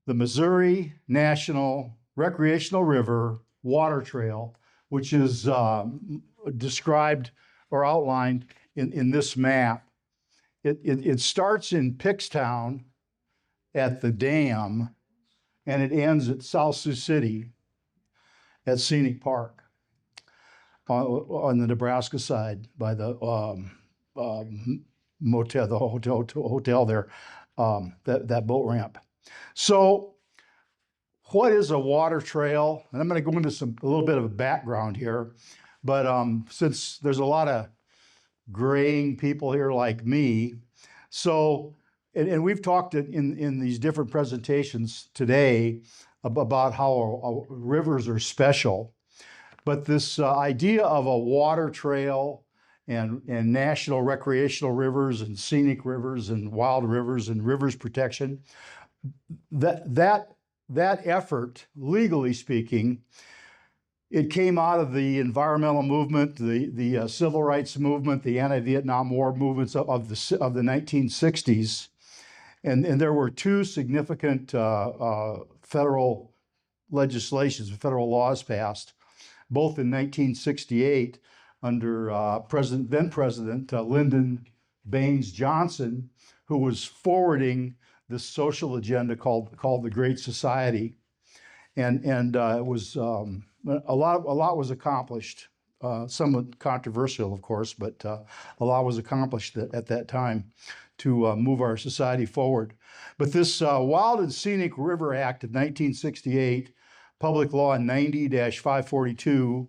the Missouri National Recreational River Water Trail, which is described or outlined in this map. It starts in Pickstown at the dam, and it ends at South Sioux City at Scenic Park on the Nebraska side by the motel, the hotel there, that boat ramp. So what is a water trail? And I'm going to go into a little bit of a background here, but since there's a lot of graying people here like me, so and we've talked in these different presentations today about how rivers are special, but this idea of a water trail and national recreational rivers and scenic rivers and wild rivers and rivers protection, that effort, legally speaking, it came out of the environmental movement, the civil rights movement, the anti-Vietnam War movements of the 1960s, and there were two significant federal legislations, federal laws passed, both in 1968 under then President Lyndon Baines Johnson, who was forwarding this social agenda called the Great Society, and it was a lot was accomplished, somewhat controversial, of course, but a lot was accomplished at that time to move our society forward. But this Wild and Scenic River Act of 1968, Public Law 90-542,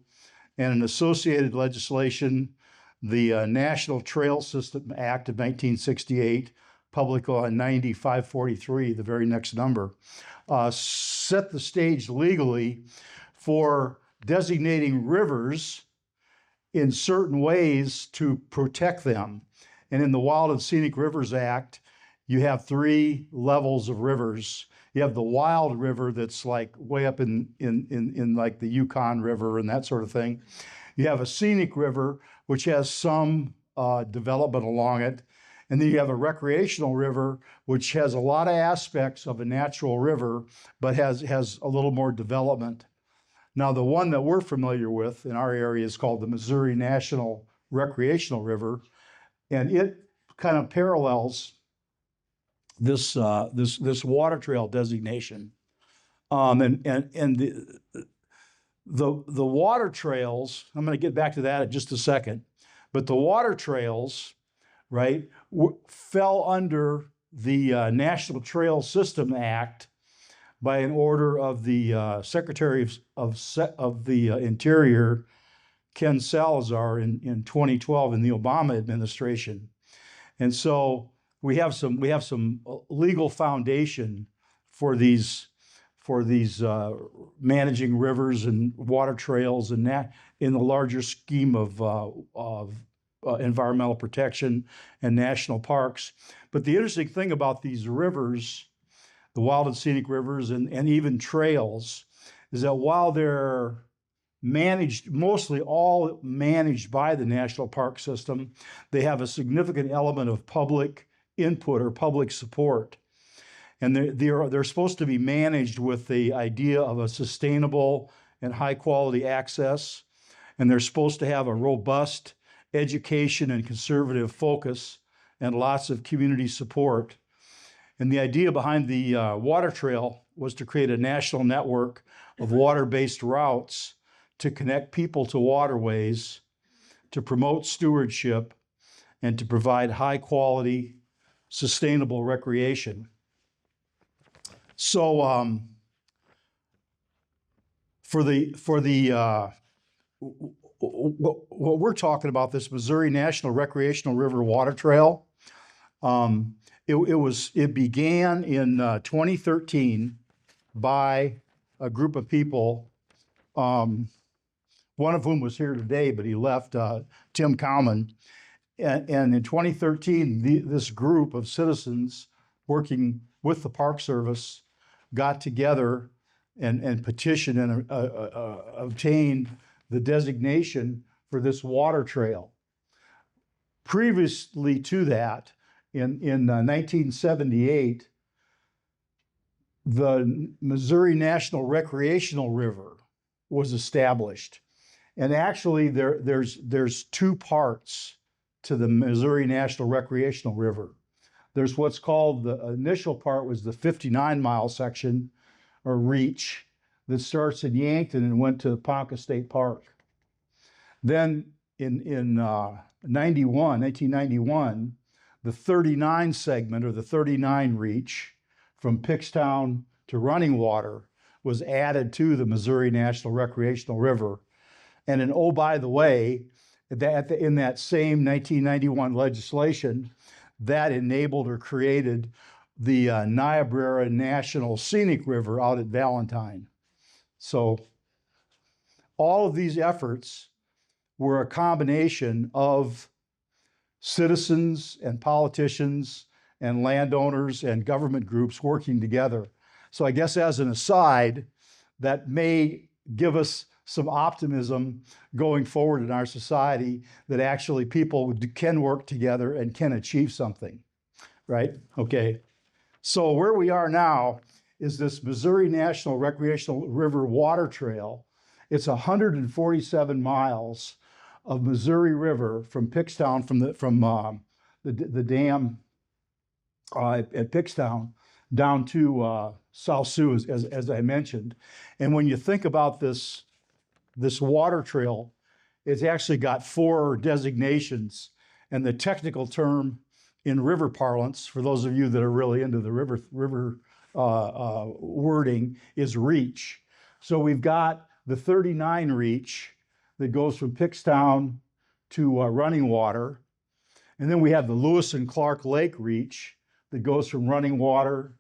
and an associated legislation, the National Trail System Act of 1968, Public Law 90-543, the very next number, set the stage legally for designating rivers in certain ways to protect them. And in the Wild and Scenic Rivers Act, you have three levels of rivers. You have the wild river that's like way up in like the Yukon River and that sort of thing. You have a scenic river, which has some development along it. And then you have a recreational river, which has a lot of aspects of a natural river, but has a little more development. Now, the one that we're familiar with in our area is called the Missouri National Recreational River, and it kind of parallels this water trail designation. And the water trails, I'm going to get back to that in just a second, but the water trails, right, fell under the National Trail System Act by an order of the Secretary of the Interior, Ken Salazar, in 2012 in the Obama administration. And so we have some legal foundation for these managing rivers and water trails and that in the larger scheme of environmental protection and national parks. But the interesting thing about these rivers, the wild and scenic rivers and even trails, is that while they're managed, mostly all managed by the national park system, they have a significant element of public input or public support. And they're supposed to be managed with the idea of a sustainable and high quality access. And they're supposed to have a robust education and conservative focus and lots of community support. And the idea behind the water trail was to create a national network of water-based routes to connect people to waterways, to promote stewardship, and to provide high-quality, sustainable recreation. So what we're talking about, this Missouri National Recreational River Water Trail, it began in 2013 by a group of people, one of whom was here today, but he left, Tim Cowman. And in 2013, this group of citizens working with the Park Service got together and petitioned and obtained the designation for this water trail. Previously to that, in 1978, the Missouri National Recreational River was established. And actually there's two parts to the Missouri National Recreational River. There's what's called, the initial part was the 59-mile section or reach that starts in Yankton and went to Ponca State Park. Then in 1991, the 39 segment or the 39 reach from Pickstown to Running Water was added to the Missouri National Recreational River. And then, oh, by the way, in that same 1991 legislation, that enabled or created the Niobrara National Scenic River out at Valentine. So all of these efforts were a combination of citizens and politicians and landowners and government groups working together. So I guess as an aside, that may give us some optimism going forward in our society that actually people can work together and can achieve something, right? Okay. So where we are now is this Missouri National Recreational River Water Trail. It's 147 miles of Missouri River from Pickstown, from the dam at Pickstown down to South Sioux, as I mentioned. And when you think about this water trail, it's actually got 4 designations, and the technical term in river parlance, for those of you that are really into the river wording, is reach. So we've got the 39 reach that goes from Pickstown to Running Water, and then we have the Lewis and Clark Lake reach that goes from Running Water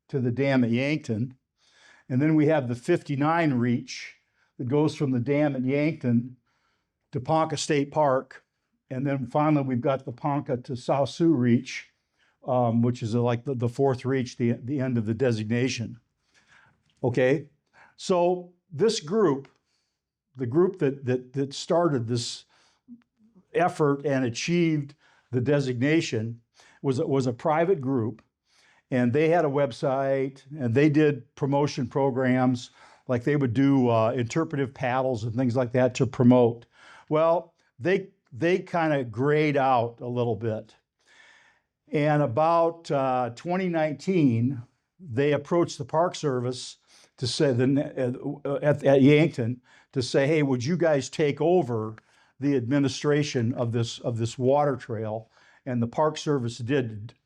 to the dam at Yankton, and then we have the 59 reach that goes from the dam at Yankton to Ponca State Park. And then finally, we've got the Ponca to South Sioux reach, which is like the 4th reach, the end of the designation. Okay, so this group, the group that started this effort and achieved the designation was a private group, and they had a website, and they did promotion programs, like they would do interpretive paddles and things like that to promote. Well, they kind of grayed out a little bit. And about 2019, they approached the Park Service to say at Yankton to say, hey, would you guys take over the administration of this water trail? And the Park Service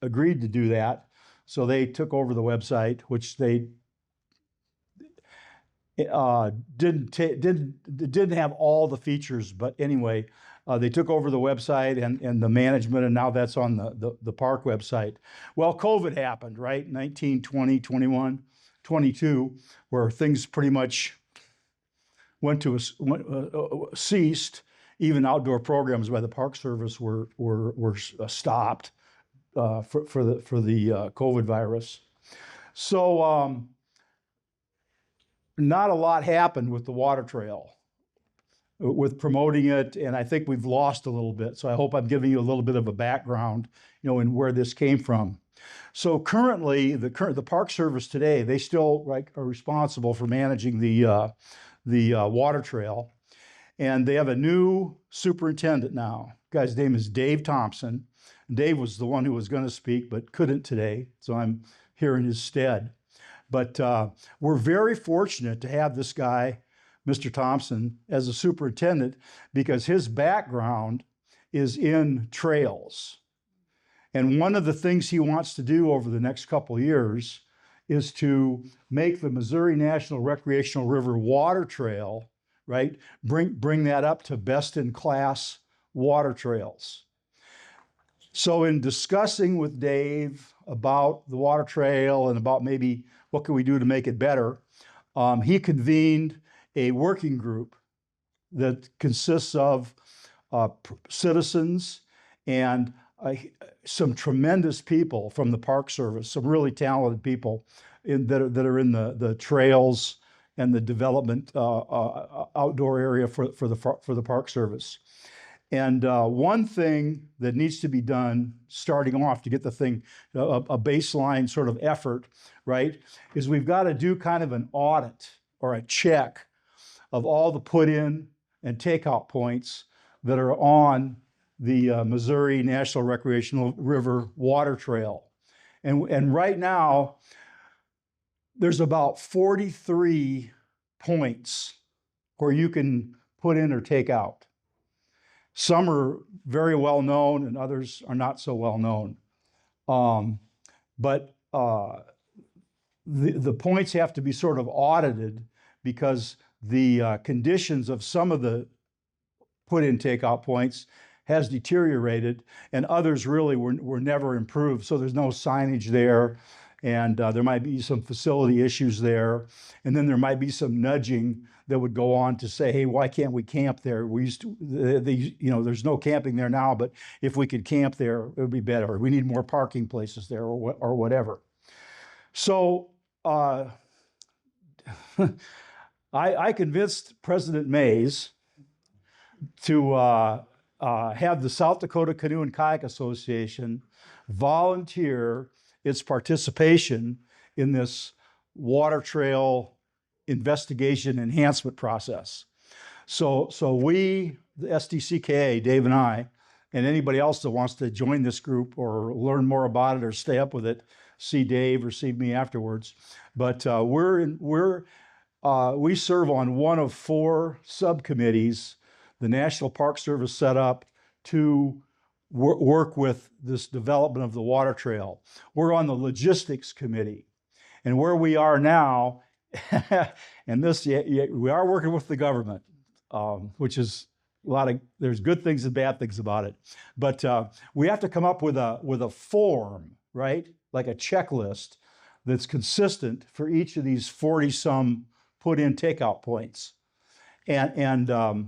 agreed to do that. So they took over the website, which they didn't have all the features, but anyway, they took over the website and the management, and now that's on the park website. Well, COVID happened, right? 19, 20, 21, 22, where things pretty much ceased. Even outdoor programs by the Park Service were stopped for the COVID virus. So not a lot happened with the water trail, with promoting it, and I think we've lost a little bit. So I hope I'm giving you a little bit of a background, in where this came from. So currently, the Park Service today, they still are responsible for managing the water trail, and they have a new superintendent now. The guy's name is Dave Thompson. Dave was the one who was going to speak but couldn't today, so I'm here in his stead. But we're very fortunate to have this guy, Mr. Thompson, as a superintendent, because his background is in trails. And one of the things he wants to do over the next couple of years is to make the Missouri National Recreational River Water Trail, right, bring that up to best-in-class water trails. So in discussing with Dave about the water trail and about maybe what can we do to make it better, he convened a working group that consists of citizens and some tremendous people from the Park Service, some really talented people that are in the trails and the development outdoor area for the Park Service. And one thing that needs to be done starting off to get the thing, a baseline sort of effort, right, is we've got to do kind of an audit or a check of all the put-in and takeout points that are on the Missouri National Recreational River Water Trail. And right now, there's about 43 points where you can put in or take out. Some are very well known and others are not so well known. But the points have to be sort of audited because the conditions of some of the put-in takeout points has deteriorated and others really were never improved. So there's no signage there, and there might be some facility issues there. And then there might be some nudging that would go on to say, hey, why can't we camp there? We used to, there's no camping there now, but if we could camp there, it would be better. We need more parking places there or whatever. So I convinced President Mays to have the South Dakota Canoe and Kayak Association volunteer its participation in this water trail investigation enhancement process. So we, the SDCKA, Dave and I, and anybody else that wants to join this group or learn more about it or stay up with it, see Dave or see me afterwards. But we serve on one of 4 subcommittees the National Park Service set up to work with this development of the water trail. We're on the logistics committee. And where we are now, and we are working with the government, which is there's good things and bad things about it. But we have to come up with a form, right? Like a checklist that's consistent for each of these 40-some put-in takeout points. And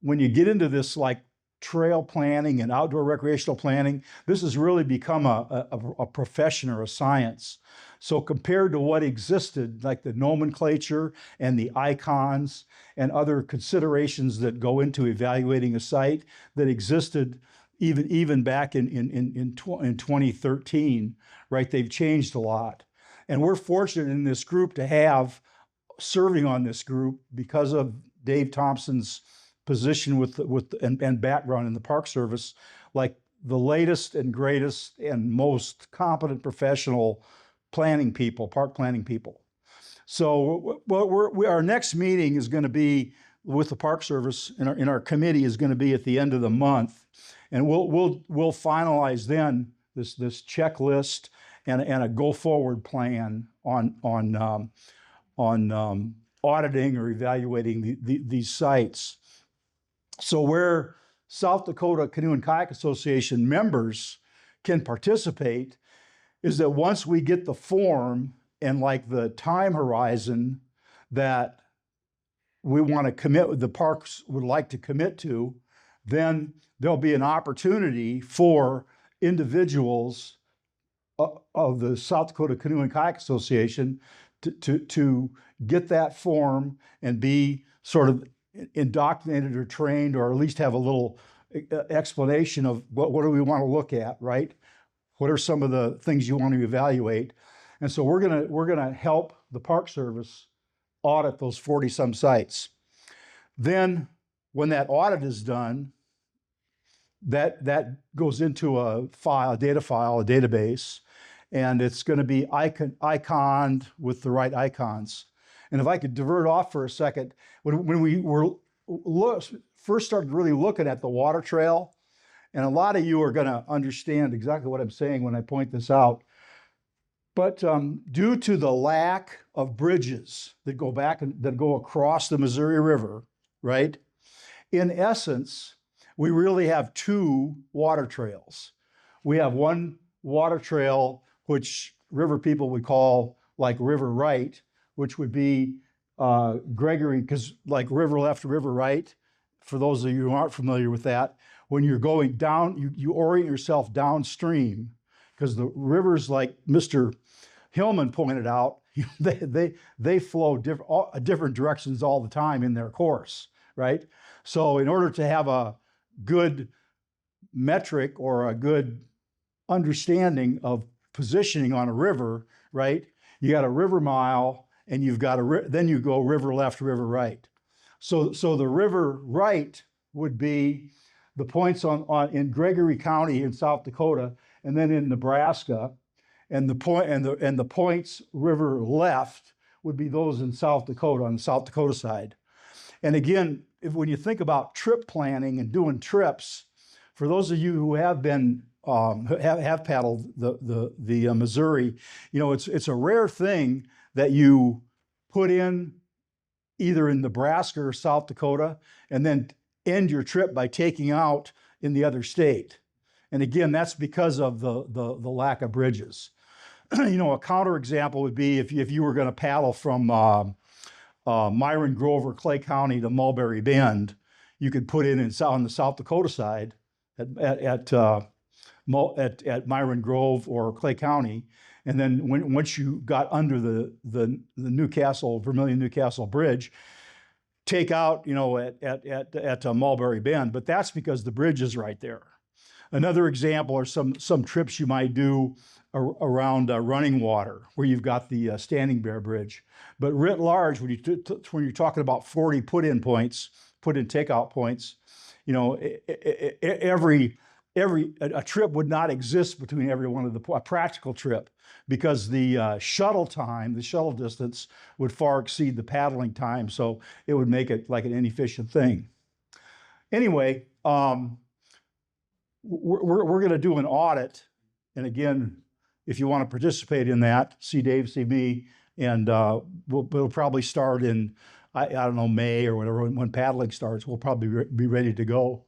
when you get into this like trail planning and outdoor recreational planning, this has really become a profession or a science. So compared to what existed, like the nomenclature and the icons and other considerations that go into evaluating a site that existed even back in 2013, right? They've changed a lot. And we're fortunate in this group to have serving on this group because of Dave Thompson's position and background in the Park Service, like the latest and greatest and most competent professional planning people, park planning people. So our next meeting is going to be with the Park Service, in our committee is going to be at the end of the month, and we'll finalize then this checklist and a go forward plan on auditing or evaluating these sites. So where South Dakota Canoe and Kayak Association members can participate is that once we get the form and like the time horizon that we want to commit, the parks would like to commit to, then there'll be an opportunity for individuals of the South Dakota Canoe and Kayak Association to get that form and be sort of indoctrinated or trained, or at least have a little explanation of what do we want to look at, right? What are some of the things you want to evaluate? And so we're gonna help the Park Service audit those 40-some sites. Then when that audit is done, that goes into a data file, a database, and it's going to be iconed with the right icons. And if I could divert off for a second, when we first started really looking at the water trail, and a lot of you are going to understand exactly what I'm saying when I point this out, but due to the lack of bridges that go across the Missouri River, right? In essence, we really have 2 water trails. We have one water trail, which river people would call like river right, which would be Gregory, because like river left, river right, for those of you who aren't familiar with that, when you're going down, you orient yourself downstream, because the rivers, like Mr. Hillman pointed out, they flow different directions all the time in their course, right? So in order to have a good metric or a good understanding of positioning on a river, right? You got a river mile, and you've got then you go river left, river right. So the river right would be the points in Gregory County in South Dakota, and then in Nebraska, and the points river left would be those in South Dakota on the South Dakota side. And again, when you think about trip planning and doing trips, for those of you who have been have paddled the Missouri, it's a rare thing that you put in either in Nebraska or South Dakota and then end your trip by taking out in the other state. And again, that's because of the lack of bridges. A counterexample would be if you were going to paddle from Myron Grove or Clay County to Mulberry Bend, you could put in on the South Dakota side at Myron Grove or Clay County, and then once you got under the Vermilion Newcastle Bridge, take out at Mulberry Bend. But that's because the bridge is right there. Another example are some trips you might do around running water, where you've got the Standing Bear Bridge. But writ large, when you're talking about 40 put-in takeout points, a trip would not exist between every one of a practical trip, because the shuttle distance would far exceed the paddling time, so it would make it like an inefficient thing. Anyway, we're going to do an audit, and again, if you want to participate in that, see Dave, see me, and we'll probably start in I don't know, May or whatever, when paddling starts. We'll probably be ready to go.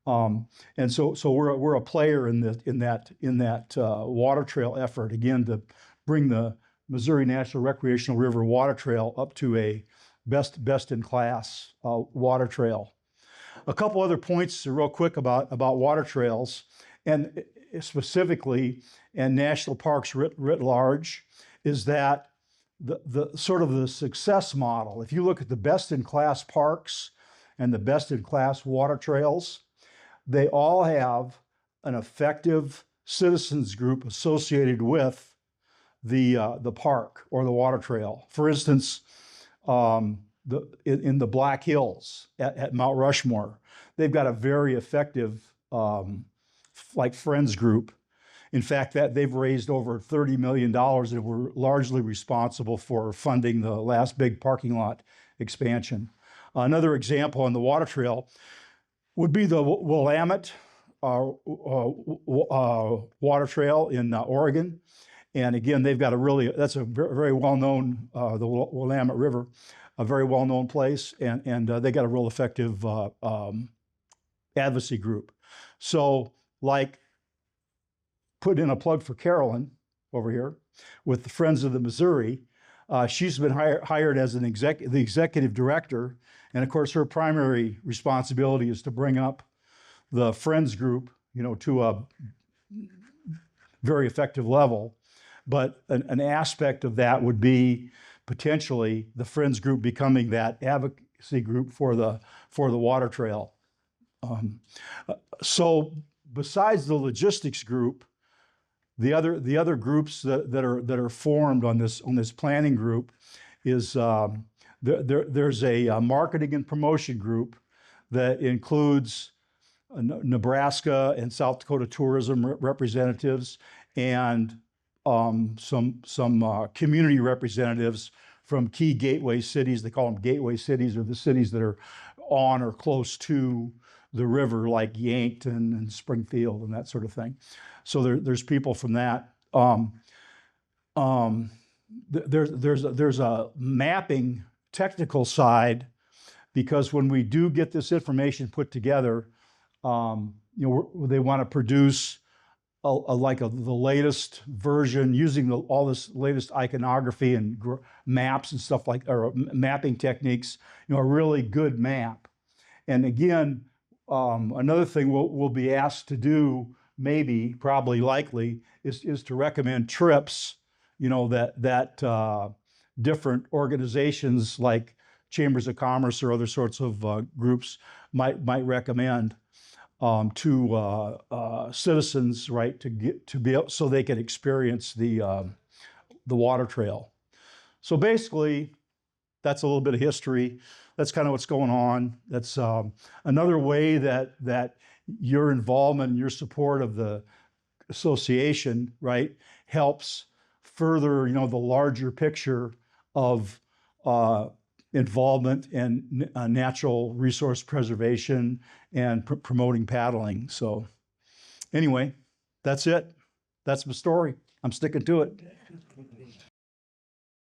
And so we're a player in that water trail effort, again, to bring the Missouri National Recreational River Water Trail up to a best in class water trail. A couple other points real quick about water trails, and specifically, and national parks writ large, is that the sort of the success model. If you look at the best in class parks and the best in class water trails, they all have an effective citizens group associated with the park or the water trail. For instance, in the Black Hills at Mount Rushmore, they've got a very effective like friends group. In fact, that they've raised over $30 million and were largely responsible for funding the last big parking lot expansion. Another example on the water trail would be the Willamette Water Trail in Oregon. And again, they've got that's a very well-known, the Willamette River, a very well-known place, and they got a real effective advocacy group. So, like, put in a plug for Carolyn over here with the Friends of the Missouri. She's been hired as the executive director, and of course her primary responsibility is to bring up the Friends group, to a very effective level. But an aspect of that would be potentially the Friends group becoming that advocacy group for the water trail. So besides the logistics group, the other groups that are formed on this planning group is there's a marketing and promotion group that includes Nebraska and South Dakota tourism representatives and some community representatives from key gateway cities. They call them gateway cities, or the cities that are on or close to the river, like Yankton and Springfield and that sort of thing. So there's people from that. There's a mapping technical side, because when we do get this information put together, they want to produce the latest version using all this latest iconography and maps and stuff or mapping techniques. A really good map. And again, another thing we'll be asked to do, probably likely, is to recommend trips, that different organizations like chambers of commerce or other sorts of groups might recommend. to citizens, right, to be able, so they can experience the water trail. So basically, that's a little bit of history. That's kind of what's going on. That's another way that your involvement and your support of the association, right, helps further, you know, the larger picture of involvement in natural resource preservation and promoting paddling. So anyway, that's it. That's my story. I'm sticking to it.